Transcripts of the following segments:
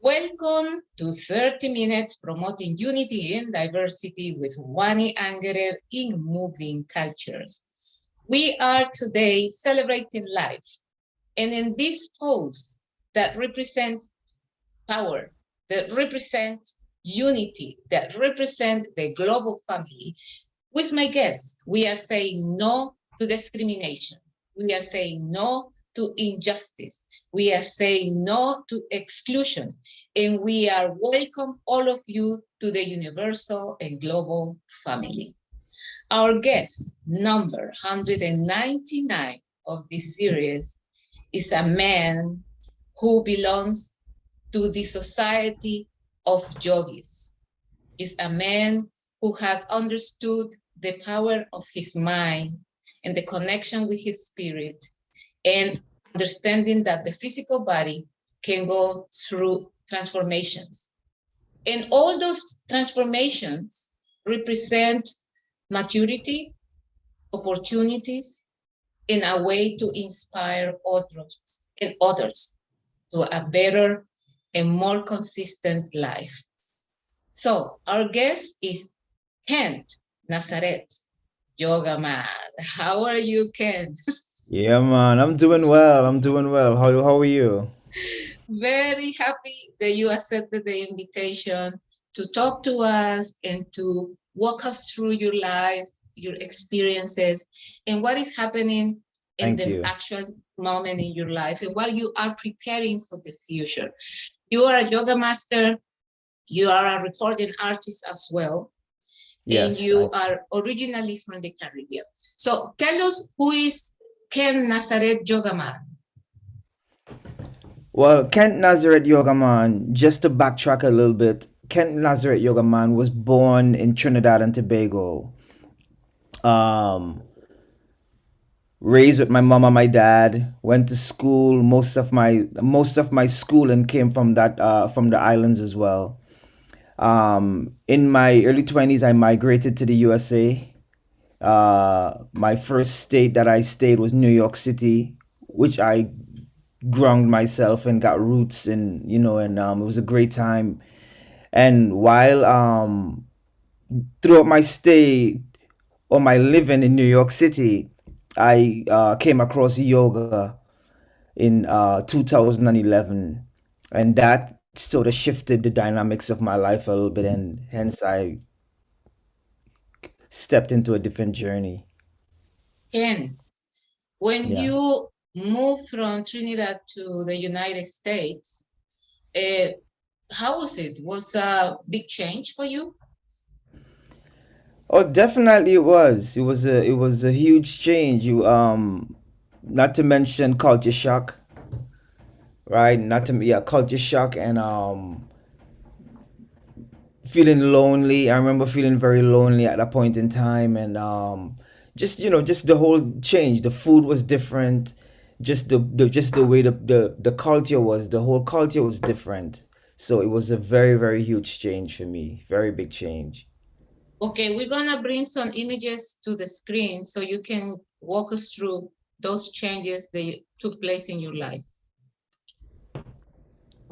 Welcome to 30 Minutes Promoting Unity and Diversity with Wani Angerer in Moving Cultures. We are today celebrating life, and in this pose that represents power, that represents unity, that represents the global family, with my guests, we are saying no to discrimination. We are saying no to injustice. We are saying no to exclusion. And we are welcome all of you to the universal and global family. Our guest, number 199 of this series, is a man who belongs to the society of yogis. Is a man who has understood the power of his mind and the connection with his spirit, and understanding that the physical body can go through transformations. And all those transformations represent maturity, opportunities, and a way to inspire others to a better and more consistent life. So our guest is Kent Nazareth Yoga Man. How are you, Kent? Yeah, man, I'm doing well. I'm doing well. How are you? Very happy that you accepted the invitation to talk to us and to walk us through your life, your experiences, and what is happening in Thank the you. actual moment in your life and what you are preparing for the future. You are a yoga master, you are a recording artist as well, and Yes. you are originally from the Caribbean. So tell us, who is Ken Nazareth Yoga Man? Well, Kent Nazareth Yoga Man, just to backtrack a little bit, Kent Nazareth Yoga Man was born in Trinidad and Tobago. Um, Raised with my mom and my dad, went to school. Most of my schooling came from the islands as well. In my early 20s, I migrated to the USA. My first state that I stayed was New York City, which I ground myself and got roots and it was a great time. And while throughout my stay or my living in New York City, I came across yoga in 2011, and that sort of shifted the dynamics of my life a little bit, and hence I stepped into a different journey. Ken, when Yeah. you moved from Trinidad to the United States, uh, how was it? Was a big change for you? Oh, definitely it was. It was a huge change. Not to mention culture shock, right? Not to yeah, culture shock and feeling lonely. I remember feeling very lonely at that point in time, and just the whole change. The food was different. Just the way the culture was. The whole culture was different. So it was a very very huge change for me. Very big change. Okay, we're gonna bring some images to the screen so you can walk us through those changes that took place in your life.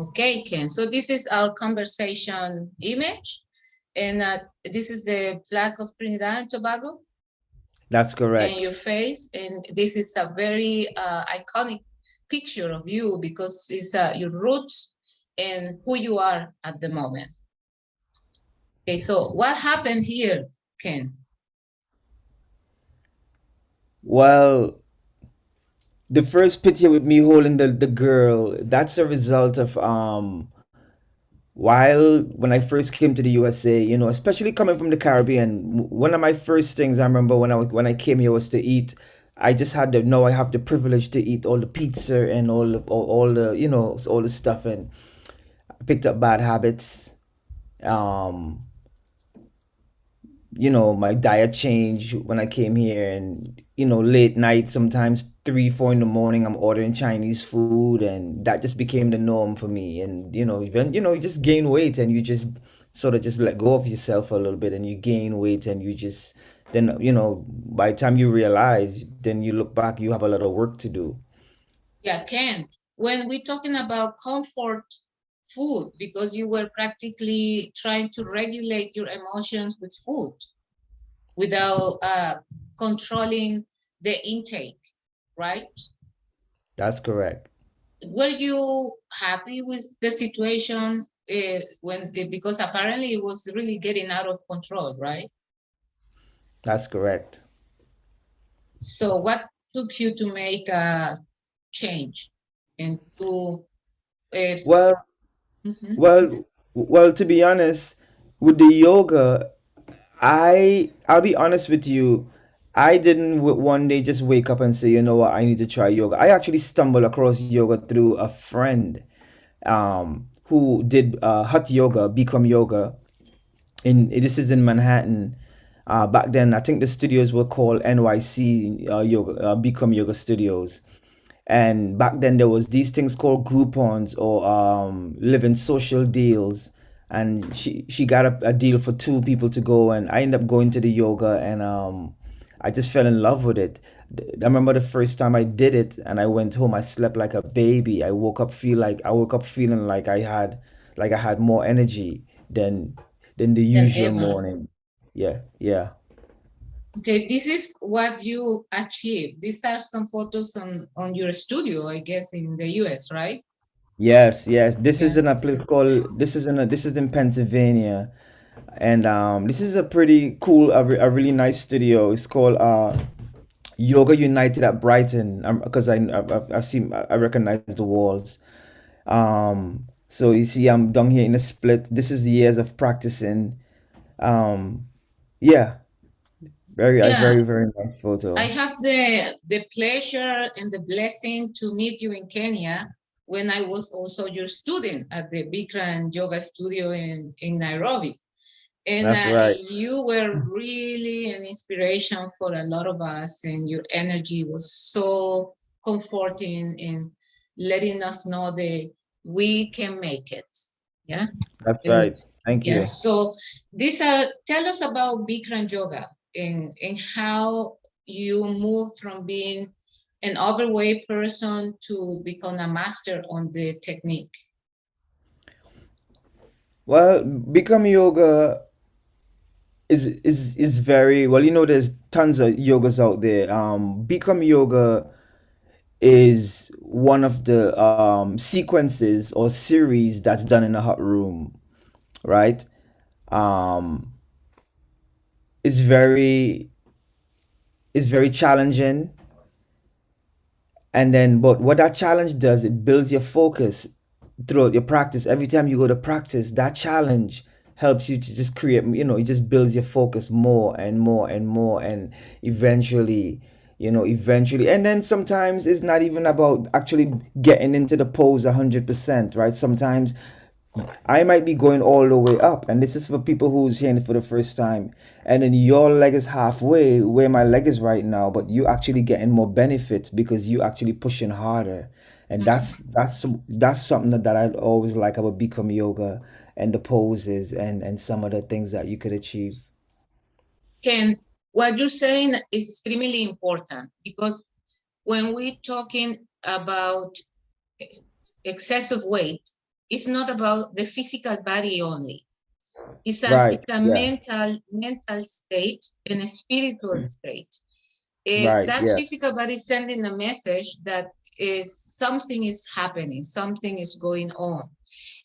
Okay, Ken. So this is our conversation image, and this is the flag of Trinidad and Tobago That's and correct. your face, and this is a very iconic picture of you because it's your roots and who you are at the moment. Okay, so what happened here, Ken? Well, the first picture with me holding the girl, that's a result of while when I first came to the USA, especially coming from the Caribbean, one of my first things I remember when I came here was to eat. I just had the no, I have the privilege to eat all the pizza and all the all the stuff, and I picked up bad habits. Um, my diet changed when I came here, and late night, sometimes 3 4 in the morning, I'm ordering Chinese food, and that just became the norm for me. And even you just gain weight, and you just sort of just let go of yourself a little bit, and you gain weight, and you just then by the time you realize, then you look back, you have a lot of work to do. Yeah, Ken. When we're talking about comfort food because you were practically trying to regulate your emotions with food without controlling the intake, right? That's correct. Were you happy with the situation because apparently it was really getting out of control, right? That's correct. So what took you to make a change and to uh, Well, mhm. well, to be honest, with the yoga, I'll be honest with you. I didn't one day just wake up and say, you know what, I need to try yoga. I actually stumbled across yoga through a friend who did hot yoga, Bikram Yoga. In this is in Manhattan. Back then, I think the studios were called NYC Yoga, Bikram Yoga Studios. And back then there was these things called Groupons or living social deals. And she got a deal for two people to go, and I ended up going to the yoga, and I just fell in love with it. I remember the first time I did it, and I went home. I slept like a baby. I woke up feeling like I had more energy than the Than usual ever. morning. Yeah, yeah. Okay, this is what you achieved. These are some photos on your studio, I guess, in the US, right? Yes, yes. This is in a Yes. place called this is in Pennsylvania, and this is a pretty cool, a really nice studio. It's called Yoga United at Brighton. Because I've seen, I recognize the walls. So you see, I'm down here in a split. This is years of practicing. Um, yeah, Yeah, very nice I photo. have the pleasure and the blessing to meet you in Kenya when I was also your student at the Bikram Yoga Studio in Nairobi. And That's right. you were really an inspiration for a lot of us, and your energy was so comforting in letting us know that we can make it. Yeah. That's And right. Thank you. yes, so these are, tell us about Bikram Yoga and how you move from being an overweight person to become a master on the technique. Well, Bikram Yoga is very well. You know, there's tons of yogas out there. Bikram Yoga is one of the sequences or series that's done in a hot room, right? Um, it's very it's very challenging, and then but what that challenge does, it builds your focus throughout your practice. Every time you go to practice, that challenge helps you to just create, it just builds your focus more and more and more, and eventually, and then sometimes it's not even about actually getting into the pose 100%, right? Sometimes I might be going all the way up, and this is for people who's hearing it for the first time. And then your leg is halfway where my leg is right now, but you actually getting more benefits because you actually pushing harder. And that's something that I always like about Bikram yoga and the poses and some of the things that you could achieve. Ken, what you're saying is extremely important because when we're talking about excessive weight, it's not about the physical body only. Right. It's a Yeah. mental state and a spiritual state. Right. That Yes. physical body is sending a message that is something is happening, something is going on.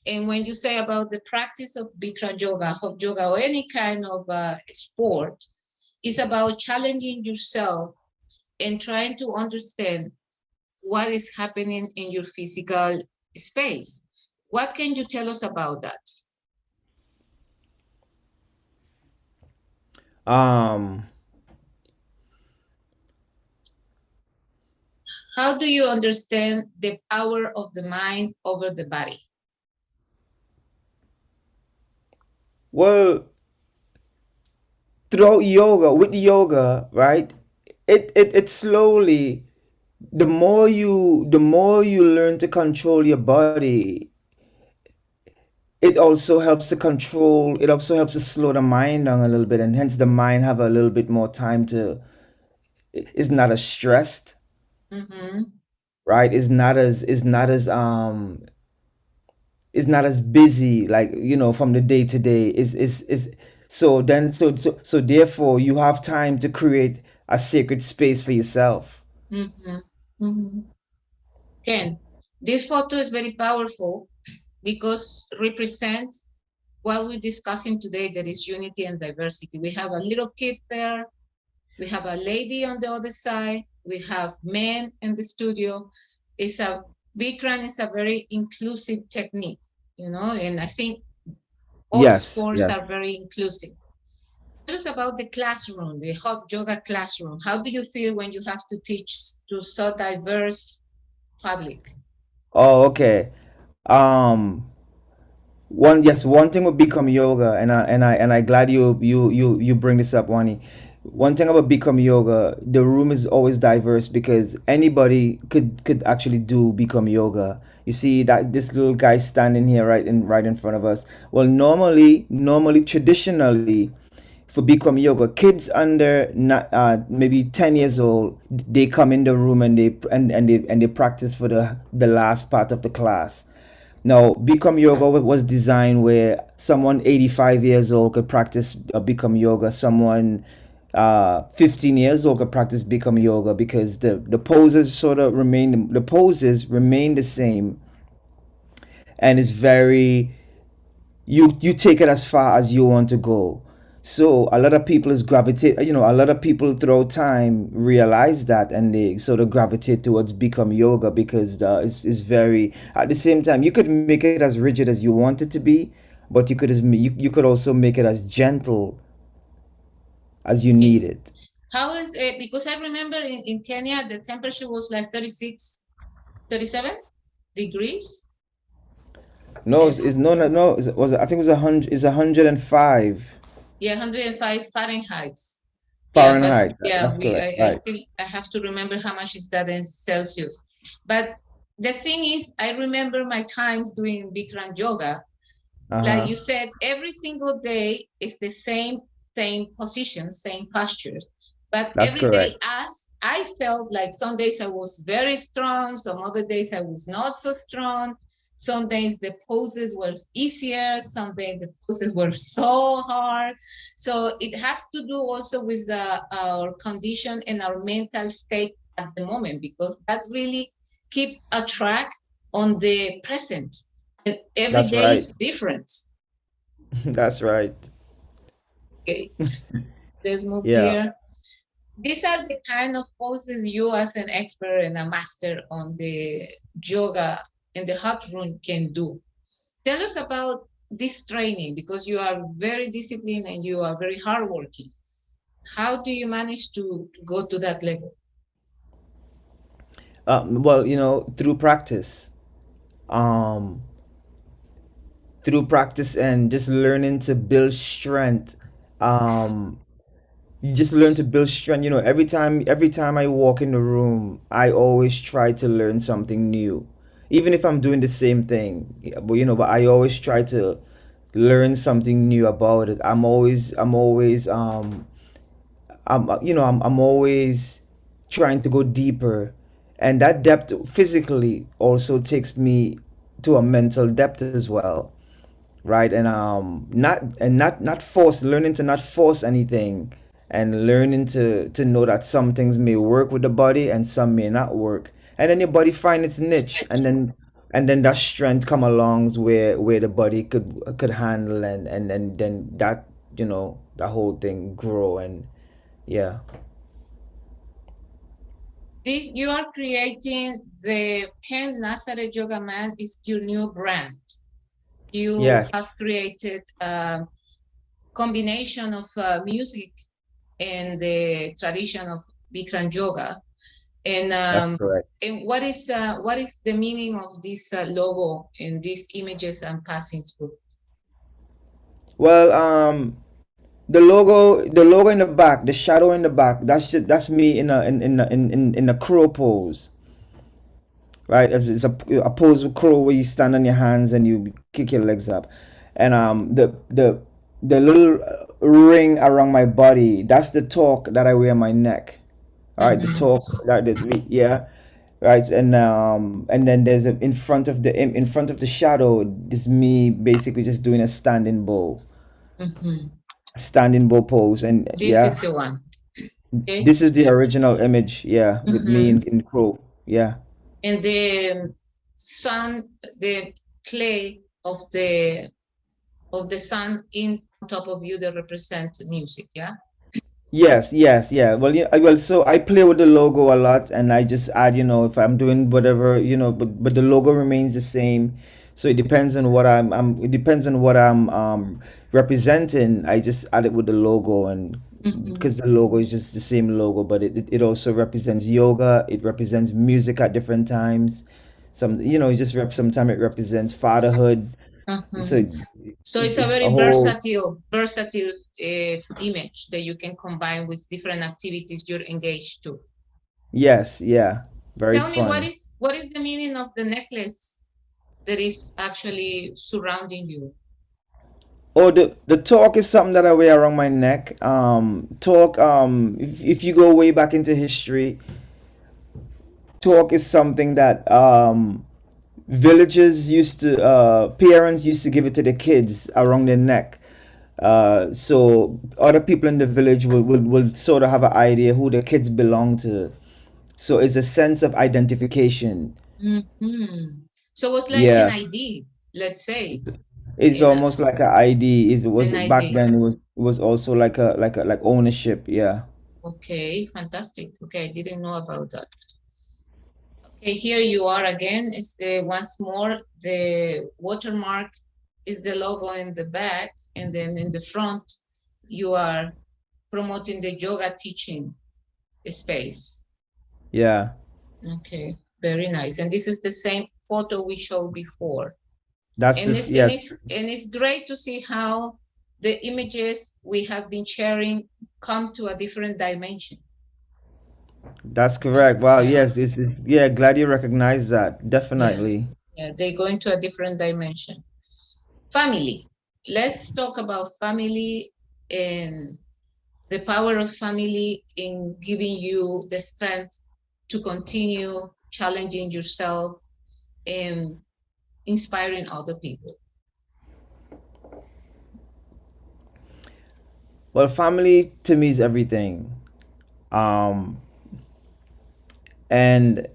And when you say about the practice of Bikram yoga, hot yoga, or any kind of sport, it's about challenging yourself and trying to understand what is happening in your physical space. What can you tell us about that? Um. How do you understand the power of the mind over the body? Well, throughout yoga, with yoga, right? It slowly, the more you learn to control your body, it also helps to slow the mind down a little bit, and hence the mind have a little bit more time to, it's not as stressed, Mm-hmm. right? It's not as is not as busy, like, from the day to day. Is so then so therefore you have time to create a sacred space for yourself. Mm-hmm. Mm-hmm. Ken, this photo is very powerful because represent what we're discussing today. There is unity and diversity. We have a little kid there. We have a lady on the other side. We have men in the studio. It's a Bikram is a very inclusive technique, and I think all Yes, sports are yes. very inclusive. Tell us about the classroom, the hot yoga classroom. How do you feel when you have to teach to so diverse public? Oh, okay. um one thing with Bikram Yoga, and I glad you bring this up, Wani. One thing about Bikram Yoga, the room is always diverse because anybody could actually do Bikram Yoga. You see that this little guy standing here right in front of us. Well, normally, traditionally, for Bikram Yoga, kids under maybe 10 years old, they come in the room and they practice for the last part of the class. Now, Bikram Yoga was designed where someone 85 years old could practice Bikram Yoga, someone 15 years old could practice Bikram Yoga, because the poses sort of remain the poses remain the same, and it's very, you take it as far as you want to go. So a lot of people is gravitate, a lot of people throughout time realize that, and they sort of gravitate towards Bikram Yoga because it's very, at the same time, you could make it as rigid as you want it to be, but you could also make it as gentle as you need Okay. it. How is it? Because I remember in Kenya, the temperature was like 36, 37 degrees. No, it's It's, no, no, no, was I think it was 100, it's 105 yeah, 105 Fahrenheit. Yeah, but Fahrenheit. yeah, That's correct, I right? still I have to remember how much is that in Celsius. But the thing is, I remember my times doing Bikram yoga. Like Uh-huh. you said, every single day is the same position, same postures. But That's every day, correct. as I felt like some days I was very strong, some other days I was not so strong. Some days the poses were easier, some days the poses were so hard. So it has to do also with our condition and our mental state at the moment, because that really keeps a track on the present. And every That's day right. is different. That's right. Okay, let's move Yeah. here. These are the kind of poses you, as an expert and a master on the yoga in the hot room, can do. Tell us about this training, because you are very disciplined and you are very hardworking. How do you manage to go to that level? Well, through practice, um, and just learning to build strength. Um, you just learn to build strength. Every time I walk in the room, I always try to learn something new, even if I'm doing the same thing. Yeah, but I always try to learn something new about it. I'm always trying to go deeper, and that depth physically also takes me to a mental depth as well, right? And not force learning to not force anything, and learning to know that some things may work with the body and some may not work, and then your body find its niche, and then that strength come along where the body could handle, and then that whole thing grow, and yeah. This, you are creating the Kent Nazareth Yoga Man is your new brand. You have Yes, created a combination of music and the tradition of Bikram yoga. And that's um, correct. and what is the meaning of this logo and these images I'm passing through? Well, the logo in the back, the shadow in the back, that's me in a crow pose, right? It's a pose with crow where you stand on your hands and you kick your legs up, and the little ring around my body, that's the torque that I wear on my neck. All right, the Mhm. torque, yeah. right? And then there's a in front of the shadow, this me basically just doing a Hmm. standing bow pose, and This yeah, is the one. Okay. this is the original image, yeah, with me Hmm. in crow, yeah. And the sun, the clay of the sun in on top of you that represent music. Yeah. Yes, yes, yeah. Well, yeah, well, so I play with the logo a lot, and I just add, if I'm doing whatever, but the logo remains the same. So it depends on what it depends on what I'm representing. I just add it with the logo, and Hmm. because the logo is just the same logo, but it also represents yoga. It represents music at different times. It just sometimes it represents fatherhood. So Hmm. So it's a it's a very whole. versatile image that you can combine with different activities you're engaged to. Yes, yeah, very Tell me fun. what is the meaning of the necklace that is actually surrounding you? Oh, the torque is something that I wear around my neck. Torque. If you go way back into history, torque is something that villages used to parents used to give it to the kids around their neck. So other people in the village will sort of have an idea who the kids belong to. So it's a sense of identification. Hmm. So it was like an Yeah, ID, let's say, it's in almost like an ID. It was an back ID. then. It was also like ownership. Yeah. Okay, fantastic. Okay, I didn't know about that. Okay, here you are again. Is the once more the watermark is the logo in the back, and then in the front you are promoting the yoga teaching space. Yeah. Okay, very nice. And this is the same photo we showed before. That's And this. it's and Yes, it's and it's great to see how the images we have been sharing come to a different dimension. that's correct. Wow. Yeah, Yes. This is. Yeah. Glad you recognize that. yeah, Definitely. yeah. They go into a different dimension. Family. Let's talk about family and the power of family in giving you the strength to continue challenging yourself and inspiring other people. Well, family to me is everything. Um, and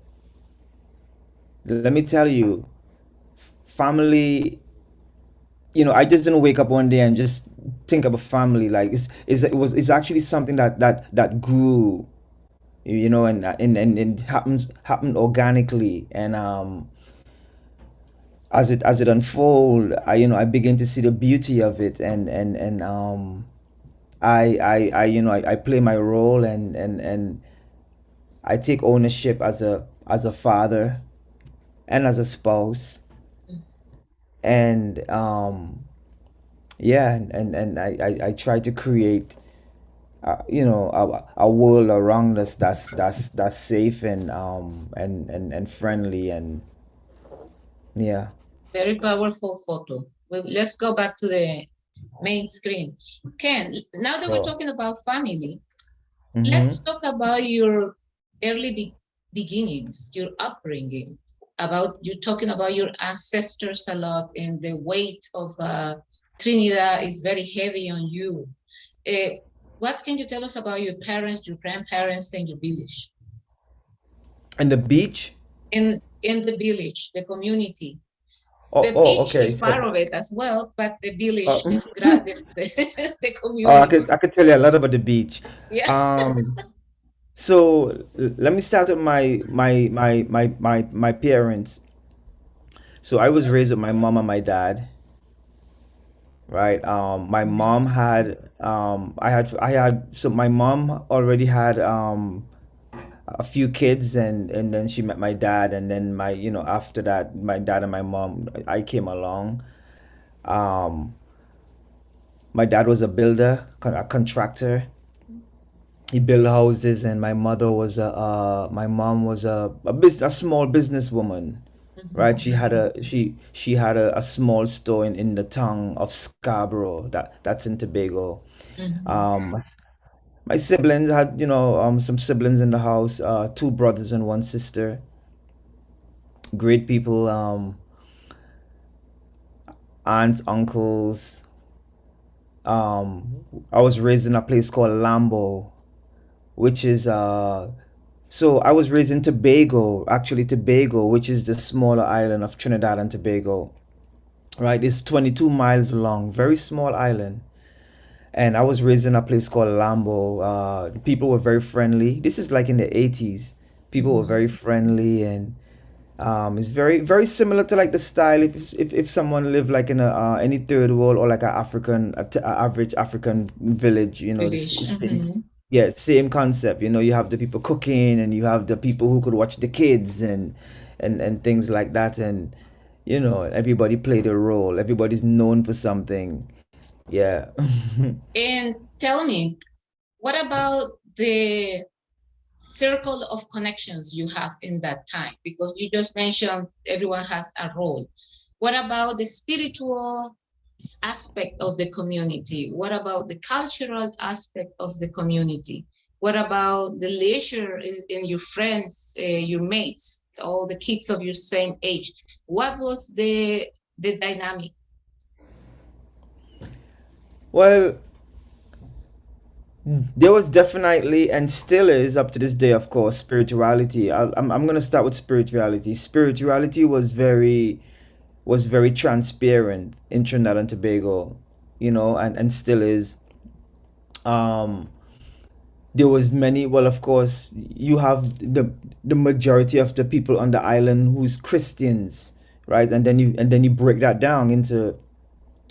let me tell you, family. I just didn't wake up one day and just think about family. Like it's actually something that grew. And happened organically, and as it unfold, I begin to see the beauty of it, and I play my role, and I take ownership as a father and as a spouse, and yeah, and I try to create a world around us that's safe and friendly, and yeah. Very powerful photo. Well, let's go back to the main screen. Ken, now that we're So. talking about family, let's Mm-hmm. talk about your early beginnings, your upbringing. About you talking about your ancestors a lot, and the weight of Trinidad is very heavy on you. Uh, what can you tell us about your parents, your grandparents, and your village? And the beach. In the village, the community. Oh, The oh, beach okay. is part So, of it as well, but the uh, village, the oh, I community. could I could tell you a lot about the beach. Yeah. Um, so let me start with my parents. So I was raised with my mom and my dad, right? My mom had I had so my mom already had a few kids, and then she met my dad, and then after that, my dad and my mom, I came along. Um, my dad was a builder, a contractor. He built houses, and my mom was a small businesswoman, right? Mhm, She had a small store in the town of Scarborough, that's in Tobago. mhm, My siblings had some siblings in the house, two brothers and one sister. great people, aunts, uncles. I was raised in a place called Lambo, which is so I was raised in Tobago, actually Tobago, which is the smaller island of Trinidad and Tobago. Right, it's 22 miles long, very small island. And I was raised in a place called Lambo. People were very friendly. This is like in the 80s. People were Mhm. very friendly, and it's very similar to like the style if someone lived like in a any third world or like a African a average African village, you know, Village. Mhm. yeah, same concept. You know, you have the people cooking, and you have the people who could watch the kids, and things like that, and you know, everybody played a role. Everybody's known for something. Yeah. And tell me, what about the circle of connections you have in that time? Because you just mentioned everyone has a role. What about the spiritual aspect of the community? What about the cultural aspect of the community? What about the leisure in your friends, your mates, all the kids of your same age? What was the dynamic? Well, there was definitely and still is up to this day, of course, spirituality. I'm gonna start with spirituality. Spirituality was very transparent in Trinidad and Tobago, you know, and still is. Um, there was many. Well, of course, you have the majority of the people on the island who's Christians, right? And then you break that down into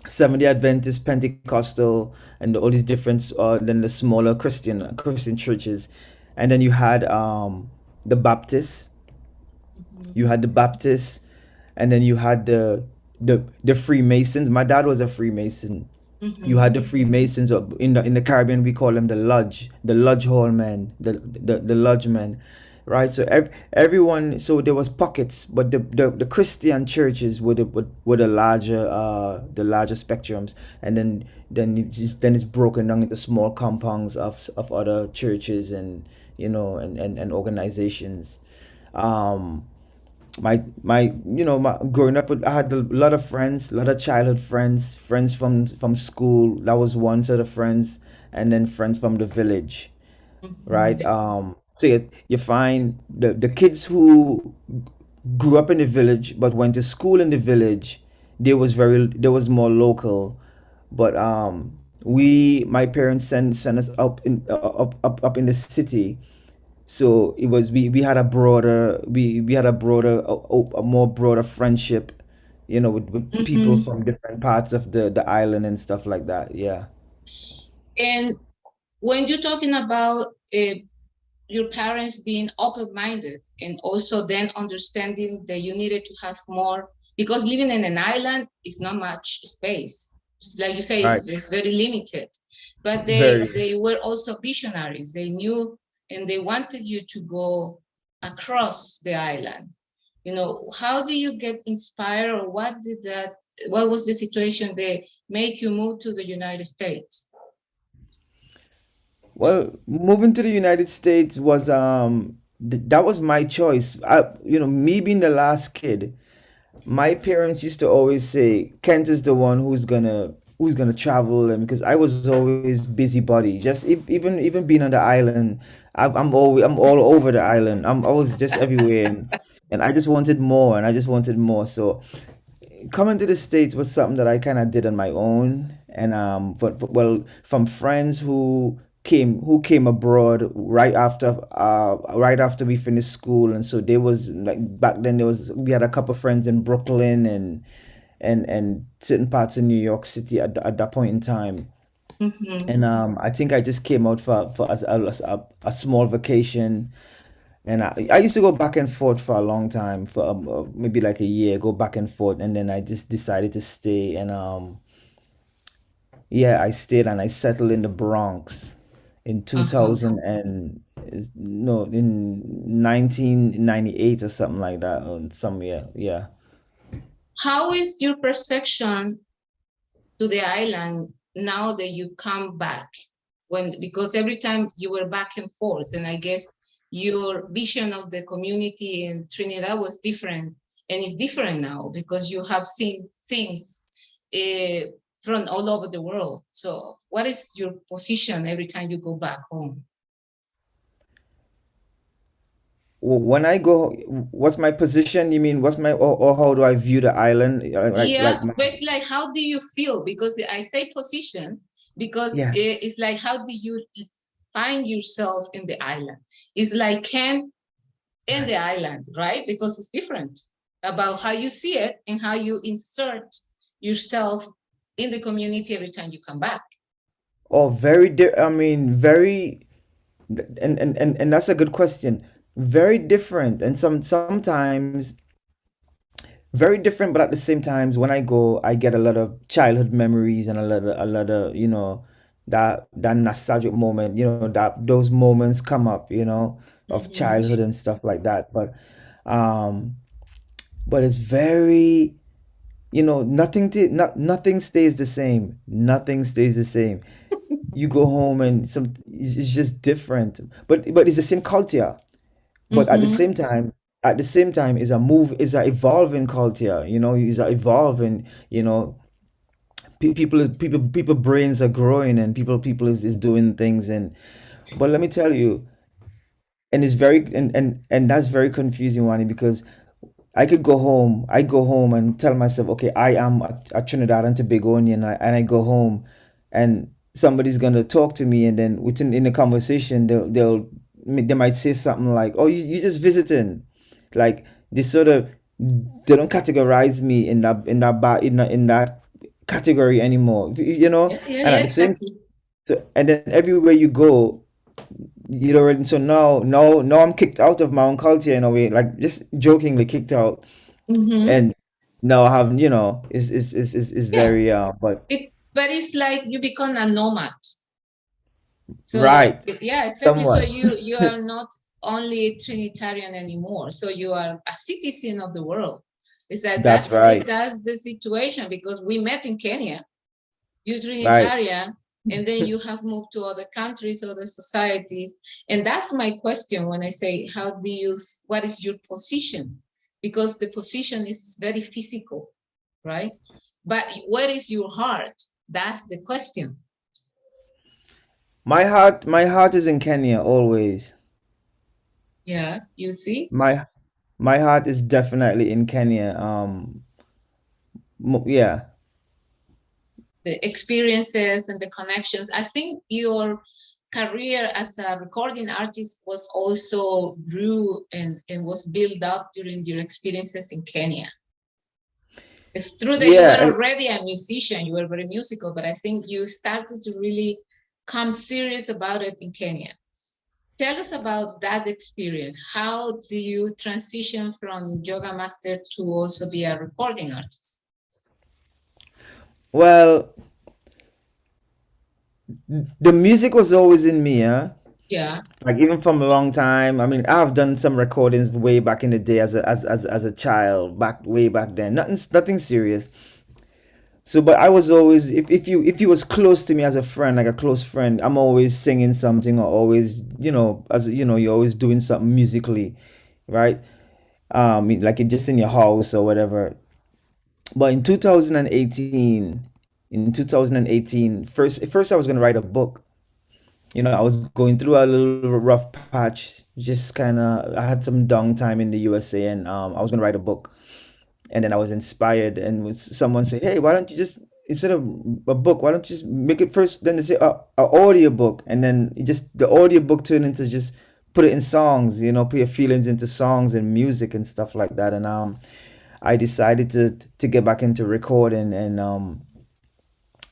Seventh-day Adventist, Pentecostal, and all these different, then the smaller Christian churches, and then you had the Baptists, you Mhm. had the Baptists, and then you had the Freemasons. My dad was a Freemason. You had Mhm. the Freemasons in the Caribbean. We call them the Lodge Hall men, the Lodge men, right? So everyone. So there was pockets, but the Christian churches were the larger spectrums, and then it's broken down into small compounds of other churches, and you know, and organizations. Um, my growing up, I had a lot of friends, a lot of childhood friends, friends from school. That was one set of friends, and then friends from the village, right? Mhm. So you find the kids who grew up in the village but went to school in the village, there was more local. But my parents sent us up in the city, so it was we had a broader a more broader friendship, you know, with people Mhm. from different parts of the island and stuff like that. Yeah. And when you're talking about your parents being open-minded and also then understanding that you needed to have more, because living in an island is not much space. Like you say, Right. it's very limited. But Very. they were also visionaries. They knew and they wanted you to go across the island. You know, how do you get inspired, or what was the situation that make you move to the United States? Well, moving to the United States was that was my choice. Me being the last kid, my parents used to always say Kent is the one who's gonna travel, and because I was always busybody, just even being on the island, I'm all over the island. I was just everywhere, and I just wanted more, and I just wanted more. So coming to the States was something that I kind of did on my own, and but well, from friends who came abroad right after we finished school, and so there was like back then we had a couple of friends in Brooklyn, and certain parts in New York City at that point in time. Mhm. And I think I just came out for a small vacation, and I used to go back and forth for a long time, for maybe like a year, go back and forth, and then I just decided to stay. And yeah, I stayed and I settled in the Bronx in Uh-huh. 2000 and no, in 1998 or something like that, or somewhere. Yeah. How is your perception to the island now that you come back? Because every time you were back and forth, and I guess your vision of the community in Trinidad was different and it's different now because you have seen things uh, from all over the world. So what is your position every time you go back home? When I go, what's my position? You mean what's my, or how do I view the island? Yeah, Like my, but it's like, how do you feel? Because I say position because yeah, it's like, how do you find yourself in the island? It's like Ken in right. the island, right? Because it's different about how you see it and how you insert yourself in the community every time you come back. Oh, I mean, very, and that's a good question. Very different, and sometimes very different, but at the same times, when I go, I get a lot of childhood memories and a lot of that nostalgic moment. That those moments come up, of Mm-hmm. childhood and stuff like that. Um, but it's very, nothing stays the same. Nothing stays the same. You go home and it's just different, but it's the same culture. But Mm-hmm. at the same time is a evolving culture. Is a evolving. People brains are growing, and people is doing things. But let me tell you, and it's very and that's very confusing, Wani, because I go home and tell myself, okay, I am a Trinidad and Tobagonian, and I go home, and somebody's gonna talk to me, and then within in the conversation, they might say something like, "Oh, you just visiting," like they sort of they don't categorize me in that category anymore, Yeah, yeah, and yeah, at the same exactly. so and then everywhere you go, so now I'm kicked out of my own culture in a way, like just jokingly kicked out, Mm-hmm. and now I have, is Yeah, very but but it's like you become a nomad. So right, yeah, exactly. So somewhat. you are not only Trinitarian anymore. So you are a citizen of the world. Is that That's right, that's the situation because we met in Kenya. You're right. Trinitarian, and then you have moved to other countries, other societies, and that's my question when I say, how do you? What is your position? Because the position is very physical, right? But where is your heart? That's the question. My heart is in Kenya always. Yeah, you see. My heart is definitely in Kenya. Yeah. The experiences and the connections. I think your career as a recording artist was also grew and was built up during your experiences in Kenya. It's true that you were Yeah, and already a musician, you were very musical, but I think you started to really come serious about it in Kenya. Tell us about that experience. How do you transition from yoga master to also be a recording artist? well, the music was always in me, huh? Yeah. Like even from a long time. I mean, I've done some recordings way back in the day as a child, back way back then. Nothing serious. So, but I was always, if you was close to me as a friend, like a close friend, I'm always singing something, or always, you're always doing something musically, right? Like it just in your house or whatever. But in 2018, first I was gonna write a book. I was going through a little rough patch. Just kind of, I had some downtime in the USA, and I was gonna write a book. And then I was inspired, and was someone say, "Hey, why don't you just instead of a book, why don't you just make it first?" Then they say, "A audio book," and then the audio book turned into just put it in songs, put your feelings into songs and music and stuff like that. And I decided to get back into recording, and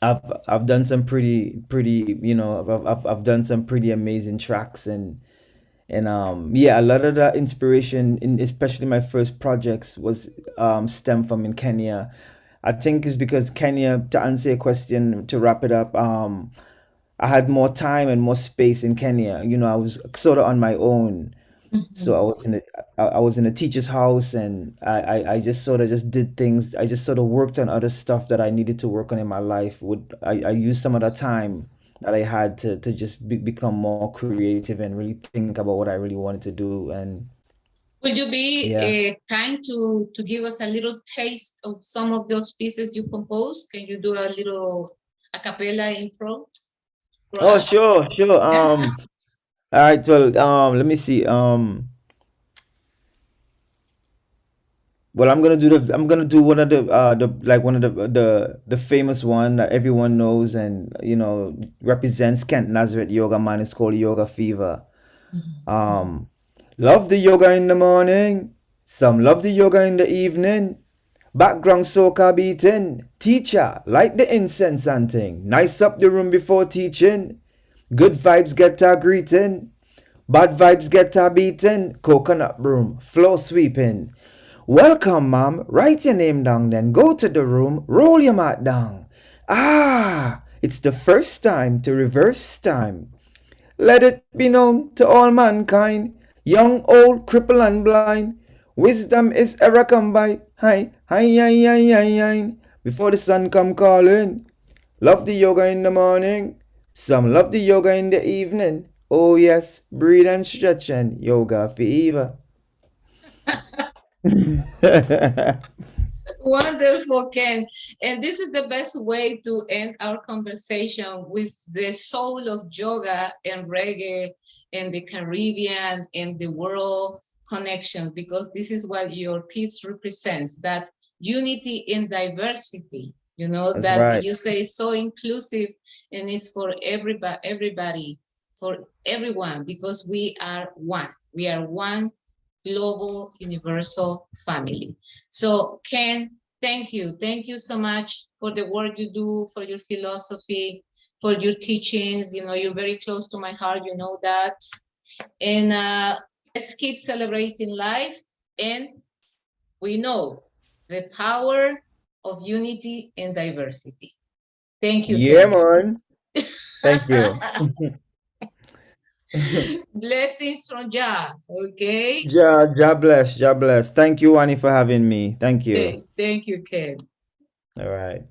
I've done some pretty, I've done some pretty amazing tracks, and yeah, a lot of the inspiration in especially my first projects was stem from in Kenya. I think it's because Kenya, to answer your question, to wrap it up, I had more time and more space in Kenya. I was sort of on my own. So Mhm. I was in a teacher's house, and I just sort of just did things. I just sort of worked on other stuff that I needed to work on in my life. I used some of that time that I had to just become more creative and really think about what I really wanted to do. And Could you be Yeah. kind to give us a little taste of some of those pieces you composed? Can you do a little a cappella intro for Oh, us? sure, sure. All right. Well, let me see. Well, I'm gonna do one of the like one of the famous one that everyone knows and represents Kent Nazareth Yoga Man. It's called Yoga Fever. Mhm. Um, love the yoga in the morning. Some love the yoga in the evening. Background soca beating. Teacher, light the incense and thing. Nice up the room before teaching. Good vibes get a greeting. Bad vibes get a beating. Coconut broom, floor sweeping. Welcome, mom. Write your name down, then go to the room. Roll your mat down. Ah, it's the first time to reverse time. Let it be known to all mankind, young, old, cripple, and blind. Wisdom is ever come by. Hi, hi, hi, hi, hi, hi. Before the sun come calling. Love the yoga in the morning. Some love the yoga in the evening. Oh yes, breathe and stretch and yoga fever. Wonderful, Ken. And this is the best way to end our conversation with the soul of yoga and reggae and the Caribbean and the world connection, because this is what your piece represents, that unity in diversity, That's that right. you say is so inclusive and it's for everybody, for everyone, because we are one. We are one global universal family. So, Ken, thank you. Thank you so much for the work you do, for your philosophy, for your teachings. You're very close to my heart. You know that. And let's keep celebrating life. And we know the power of unity and diversity. Thank you, Yeah, Ken. man. Thank you. Blessings from Jah. Okay. God bless. God bless. Thank you, Annie, for having me. Thank you. Thank you, Ken. All right.